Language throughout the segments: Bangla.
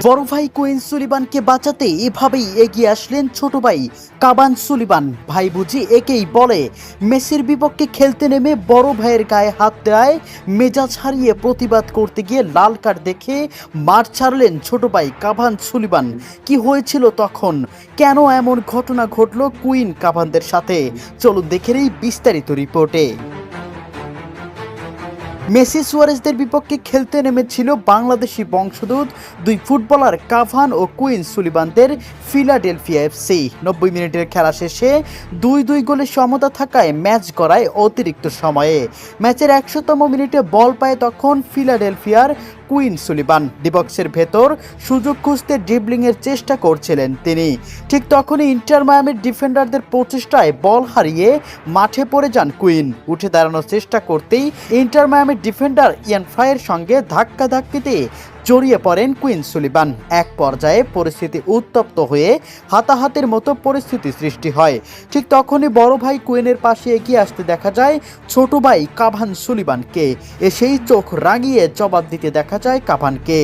বড় ভাই কুইন সুলিবানকে বাঁচাতে এভাবেই এগিয়ে আসলেন ছোট ভাই কাভান সুলিবান। ভাই বুঝি একেই বলে। মেসির বিপক্ষে খেলতে নেমে বড় ভাইয়ের গায়ে হাত দেয়, মেজাজ হারিয়ে প্রতিবাদ করতে গিয়ে লাল কার্ড দেখে মাঠ ছাড়লেন ছোট ভাই কাভান সুলিবান। কি হয়েছিল তখন, কেন এমন ঘটনা ঘটলো কুইন কাভানদের সাথে, চলুন দেখে নেই বিস্তারিত রিপোর্টে। মেসি সুয়ারেজদের বিপক্ষে খেলতে নেমেছিল বাংলাদেশি বংশোদ্ভূত দুই ফুটবলার কাভান ও কুইন সুলিবানদের ফিলাডেলফিয়া এফসি। 90 মিনিটের খেলা শেষে 2-2 গোলে সমতা থাকায় ম্যাচ গড়ায় অতিরিক্ত সময়ে। ম্যাচের 100তম মিনিটে বল পায় তখন ফিলাডেলফিয়ার কুইন সুলিবান। ডিবক্সের ভেতর সুযোগ খুঁজতে ড্রিবলিংয়ের চেষ্টা করছিলেন তিনি। ঠিক তখনই ইন্টার মায়ামির ডিফেন্ডারদের প্রচেষ্টায় বল হারিয়ে মাঠে পড়ে যান কুইন। উঠে দাঁড়ানোর চেষ্টা করতেই ইন্টার মায়ামির ডিফেন্ডার ইয়ান ফ্রাইয়ের সঙ্গে ধাক্কাধাক্কিতে জড়িয়ে পড়েন কুইন সুলিবান। এক পর্যায়ে পরিস্থিতি উত্তপ্ত হয়ে হাতাহাতির মতো পরিস্থিতি সৃষ্টি হয়। ঠিক তখনই বড় ভাই কুইনের পাশে এগিয়ে আসতে দেখা যায় ছোট ভাই কাভান সুলিবানকে। এসেই চোখ রাঙিয়ে জবাব দিতে দেখা যায় কাভানকে।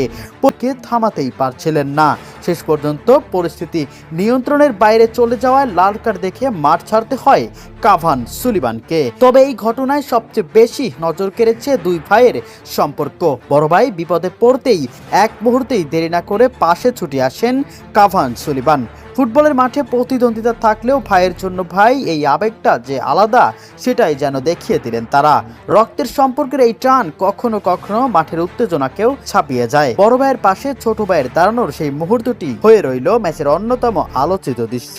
থামাতেই পারছিলেন না। শেষ পর্যন্ত পরিস্থিতি নিয়ন্ত্রণের বাইরে চলে যাওয়ায় লাল কার্ড দেখে মাঠ ছাড়তে হয় কাভান সুলিবানকে। তবে এই ঘটনায় সবচেয়ে বেশি নজর কেড়েছে দুই ভাইয়ের সম্পর্ক। বড় ভাই বিপদে পড়তেই এক মুহূর্তেই দেরি না করে পাশে ছুটে আসেন কাভান সুলিবান। ফুটবলের মাঠে প্রতিদ্বন্দ্বিতা থাকলেও ভাইয়ের জন্য ভাই এই আবেগটা যে আলাদা সেটাই যেন দেখিয়ে দিলেন তারা। রক্তের সম্পর্কের এই টান কখনো কখনো মাঠের উত্তেজনাকেও ছাপিয়ে যায়। বড় ভাইয়ের পাশে ছোট ভাইয়ের দাঁড়ানোর সেই মুহূর্তটি হয়ে রইল ম্যাচের অন্যতম আলোচিত দৃশ্য।